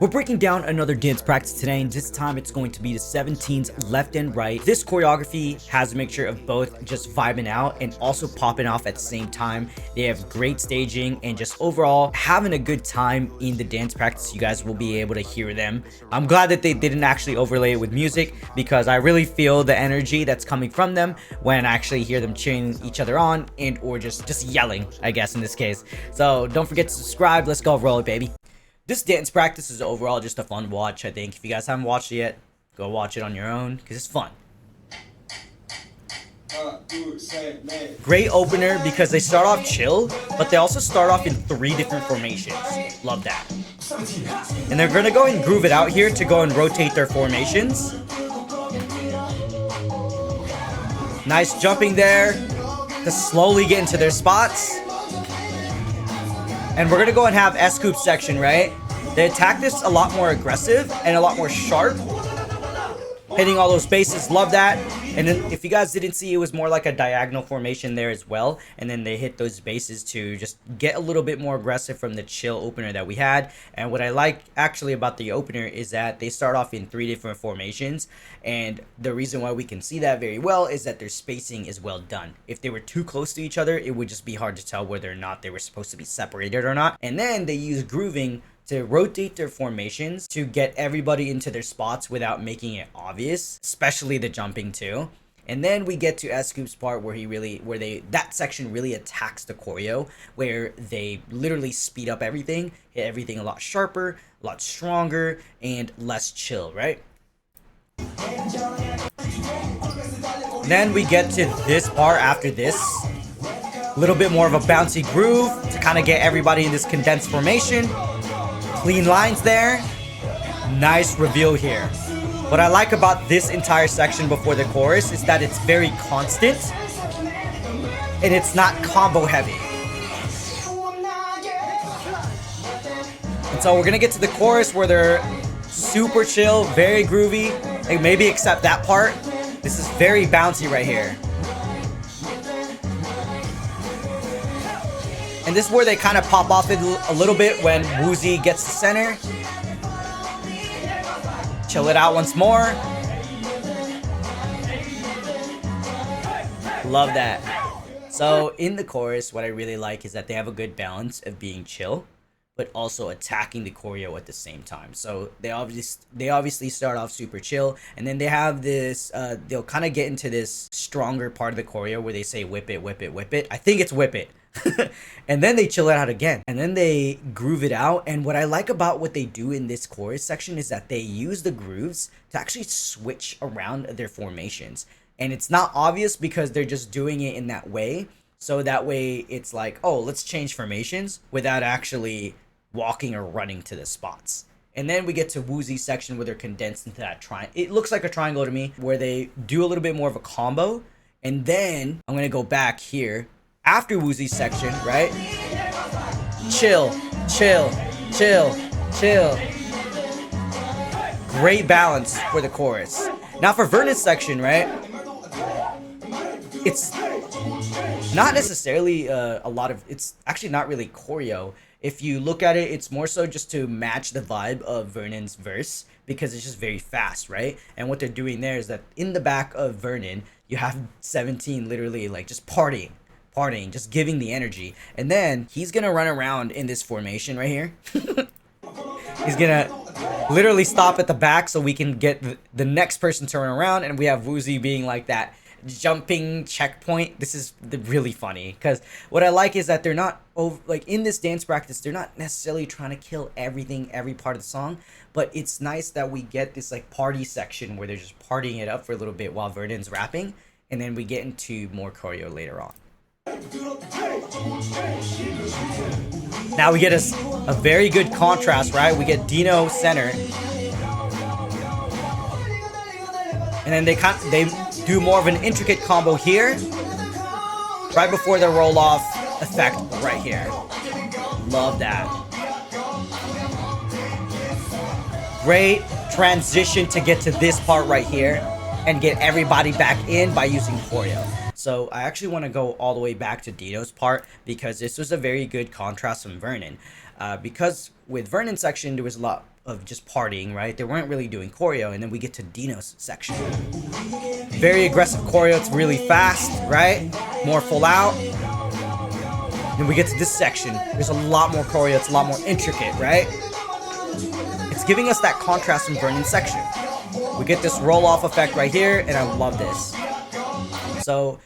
We're breaking down another dance practice today, and this time it's going to be the 17s left and right. This choreography has a mixture of both just vibing out and also popping off at the same time. They have great staging and just overall having a good time in the dance practice. You guys will be able to hear them. I'm glad that they didn't actually overlay it with music because I really feel the energy that's coming from them when I actually hear them cheering each other on and or just yelling, I guess, in this case. So don't forget to subscribe. Let's go roll it, baby. This dance practice is overall just a fun watch, I think. If you guys haven't watched it yet, go watch it on your own, because it's fun. Great opener because they start off chill, but they also start off in 3 different formations. Love that. And they're going to go and groove it out here to go and rotate their formations. Nice jumping there to slowly get into their spots. And we're going to go and have Escoups Section, right? They attack this a lot more aggressive and a lot more sharp. Hitting all those bases, love that. And then if you guys didn't see, it was more like a diagonal formation there as well. And then they hit those bases to just get a little bit more aggressive from the chill opener that we had. And what I like actually about the opener is that they start off in 3 different formations. And the reason why we can see that very well is that their spacing is well done. If they were too close to each other, it would just be hard to tell whether or not they were supposed to be separated or not. And then they use grooving to rotate their formations to get everybody into their spots without making it obvious, especially the jumping too. And then we get to Escoups' part where that section really attacks the choreo, where they literally speed up everything, hit everything a lot sharper, a lot stronger, and less chill, right? Then we get to this part after this. A little bit more of a bouncy groove to kind of get everybody in this condensed formation. Clean lines there. Nice reveal here. What I like about this entire section before the chorus is that it's very constant and it's not combo heavy. And so we're gonna get to the chorus where they're super chill, very groovy, like maybe except that part. This is very bouncy right here. And this is where they kind of pop off it a little bit when Woozy gets the center. Chill it out once more. Love that. So in the chorus, what I really like is that they have a good balance of being chill, but also attacking the choreo at the same time. So they obviously start off super chill, and then they have this, they'll kind of get into this stronger part of the choreo where they say whip it, whip it, whip it. I think it's whip it. And then they chill it out again, and then they groove it out. And what I like about what they do in this chorus section is that they use the grooves to actually switch around their formations, and it's not obvious because they're just doing it in that way. So that way it's like, oh, let's change formations without actually walking or running to the spots. And then we get to Woozy's section where they're condensed into that triangle. It looks like a triangle to me, where they do a little bit more of a combo. And then I'm gonna go back here after Woozy's section, right? Chill, chill, chill, chill. Great balance for the chorus. Now for Vernon's section, right? It's not necessarily it's actually not really choreo. If you look at it, it's more so just to match the vibe of Vernon's verse because it's just very fast, right? And what they're doing there is that in the back of Vernon, you have 17 literally like just partying, just giving the energy. And then he's gonna run around in this formation right here. He's gonna literally stop at the back so we can get the next person to run around, and we have Woozy being like that jumping checkpoint. This is really funny because what I like is that they're not like in this dance practice, they're not necessarily trying to kill everything, every part of the song, but it's nice that we get this like party section where they're just partying it up for a little bit while Vernon's rapping, and then we get into more choreo later on. Now we get a very good contrast, right? We get Dino center, and then they do more of an intricate combo here, right before the roll-off effect right here. Love that. Great transition to get to this part right here and get everybody back in by using choreo. So I actually want to go all the way back to Dino's part because this was a very good contrast from Vernon. Because with Vernon's section, there was a lot of just partying, right? They weren't really doing choreo, and then we get to Dino's section. Very aggressive choreo. It's really fast, right? More full out. Then we get to this section. There's a lot more choreo. It's a lot more intricate, right? It's giving us that contrast from Vernon's section. We get this roll-off effect right here, and I love this. So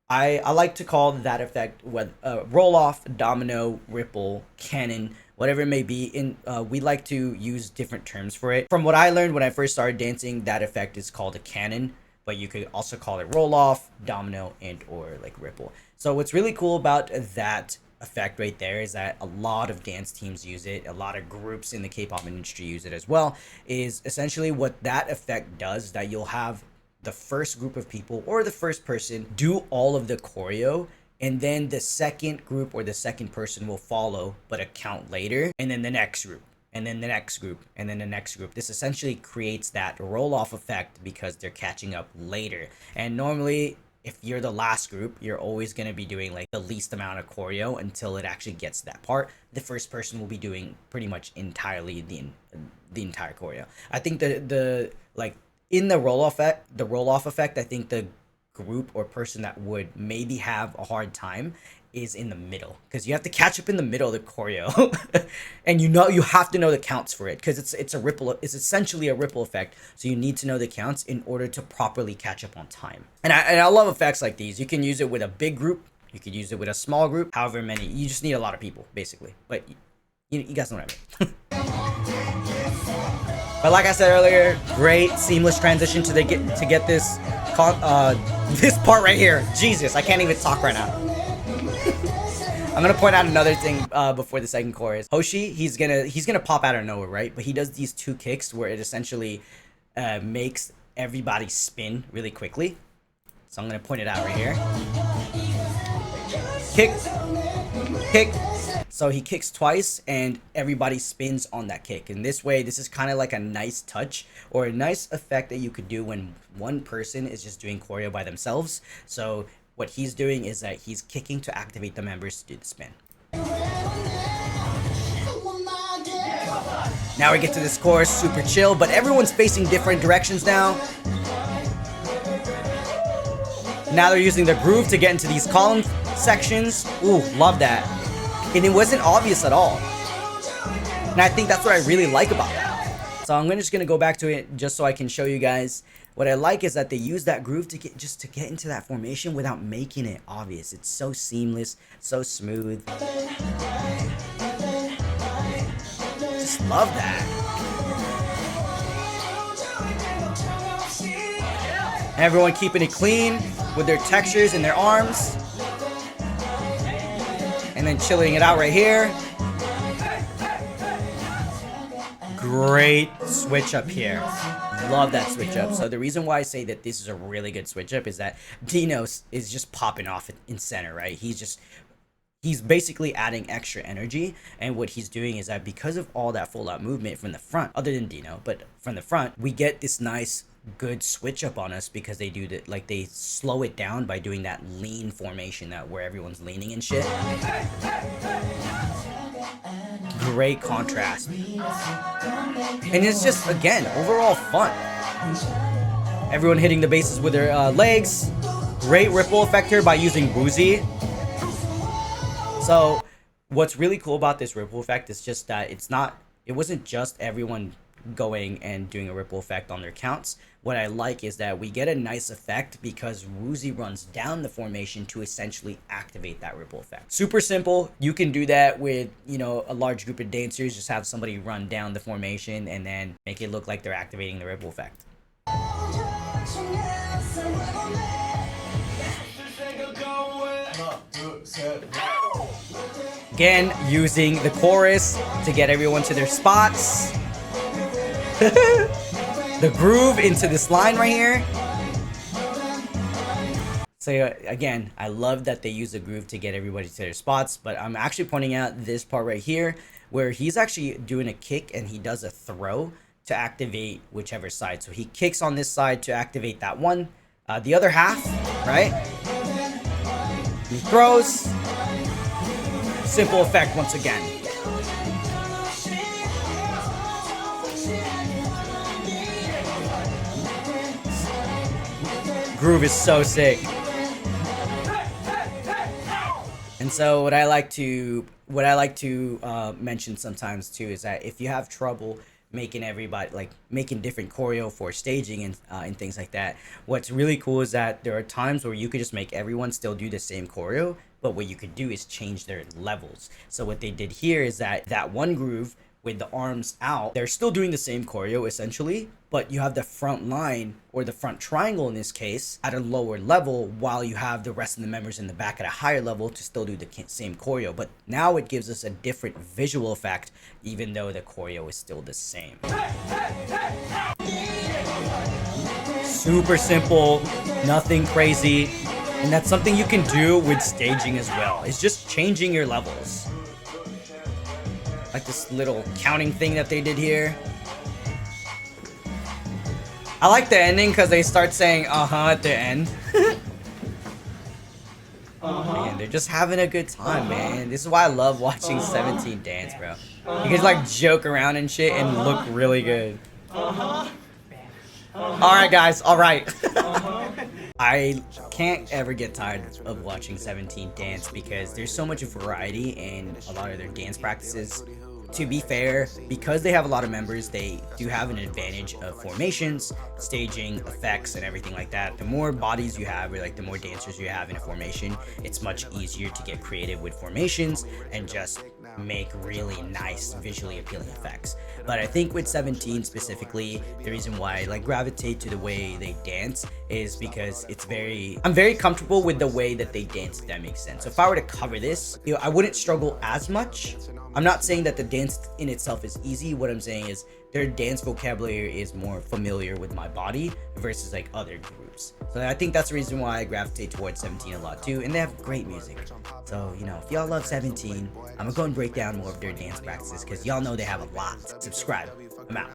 I like to call that effect roll-off, domino, ripple, cannon, whatever it may be. We like to use different terms for it. From what I learned when I first started dancing, that effect is called a cannon, but you could also call it roll-off, domino, and or like ripple. So what's really cool about that effect right there is that a lot of dance teams use it, a lot of groups in the K-pop industry use it as well. Is essentially what that effect does, that you'll have the first group of people or the first person do all of the choreo, and then the second group or the second person will follow but a count later, and then the next group, and then the next group, and then the next group. This essentially creates that roll-off effect because they're catching up later. And normally, if you're the last group, you're always going to be doing like the least amount of choreo until it actually gets to that part. The first person will be doing pretty much entirely the entire choreo. I think the like in the roll-off effect, I think the group or person that would maybe have a hard time is in the middle, because you have to catch up in the middle of the choreo and you have to know the counts for it, because it's essentially a ripple effect, so you need to know the counts in order to properly catch up on time. And I love effects like these. You can use it with a big group, you could use it with a small group, however many. You just need a lot of people basically, but you guys know what I mean. But like I said earlier, great seamless transition to get this this part right here. Jesus, I can't even talk right now. I'm gonna point out another thing before the second chorus. Hoshi, he's gonna pop out of nowhere, right? But he does these two kicks where it essentially makes everybody spin really quickly. So I'm gonna point it out right here. Kick, kick. So he kicks twice and everybody spins on that kick. And this way, this is kind of like a nice touch or a nice effect that you could do when one person is just doing choreo by themselves. So what he's doing is that he's kicking to activate the members to do the spin. Now we get to this chorus, super chill, but everyone's facing different directions now. Now they're using the groove to get into these column sections. Ooh, love that. And it wasn't obvious at all. And I think that's what I really like about that. So I'm just gonna go back to it just so I can show you guys. What I like is that they use that groove to get into that formation without making it obvious. It's so seamless, so smooth. Just love that. Everyone keeping it clean with their textures in their arms. And then chilling it out right here. Great switch up here. Love that switch up. So the reason why I say that this is a really good switch up is that Dinos is just popping off in center, right? He's basically adding extra energy, and what he's doing is that because of all that full out movement from the front, other than Dino, but from the front, we get this nice good switch up on us because they do that, like they slow it down by doing that lean formation where everyone's leaning and shit. Great contrast. And it's just, again, overall fun. Everyone hitting the bases with their legs. Great ripple effect here by using Woozy. So what's really cool about this ripple effect is just that it wasn't just everyone going and doing a ripple effect on their counts. What I like is that we get a nice effect because Woozy runs down the formation to essentially activate that ripple effect. Super simple. You can do that with, a large group of dancers. Just have somebody run down the formation and then make it look like they're activating the ripple effect. Again, using the chorus to get everyone to their spots. The groove into this line right here. So again, I love that they use the groove to get everybody to their spots, but I'm actually pointing out this part right here where he's actually doing a kick and he does a throw to activate whichever side. So he kicks on this side to activate that one. The other half, right? He throws. Simple effect once again. groove is so sick. And so what I like to mention sometimes too is that if you have trouble making everybody like making different choreo for staging and things like that, what's really cool is that there are times where you could just make everyone still do the same choreo, but what you could do is change their levels. So what they did here is that one groove with the arms out, they're still doing the same choreo essentially, but you have the front line, or the front triangle in this case, at a lower level, while you have the rest of the members in the back at a higher level to still do the same choreo. But now it gives us a different visual effect, even though the choreo is still the same. Super simple, nothing crazy, and that's something you can do with staging as well. It's just changing your levels. Like this little counting thing that they did here. I like the ending because they start saying at the end. Man, they're just having a good time, man. This is why I love watching 17 dance, bro. You can like joke around and shit and look really good. Alright guys, alright. I can't ever get tired of watching 17 dance because there's so much variety in a lot of their dance practices. To be fair, because they have a lot of members, they do have an advantage of formations, staging, effects, and everything like that. The more bodies you have, or like the more dancers you have in a formation, it's much easier to get creative with formations and just make really nice, visually appealing effects. But I think with 17 specifically, the reason why I like gravitate to the way they dance is because I'm very comfortable with the way that they dance, if that makes sense. So if I were to cover this, I wouldn't struggle as much. I'm not saying that the dance in itself is easy. What I'm saying is their dance vocabulary is more familiar with my body versus like other groups. So I think that's the reason why I gravitate towards 17 a lot too. And they have great music. So, if y'all love 17, I'm gonna go and break down more of their dance practices because y'all know they have a lot. Subscribe. I'm out.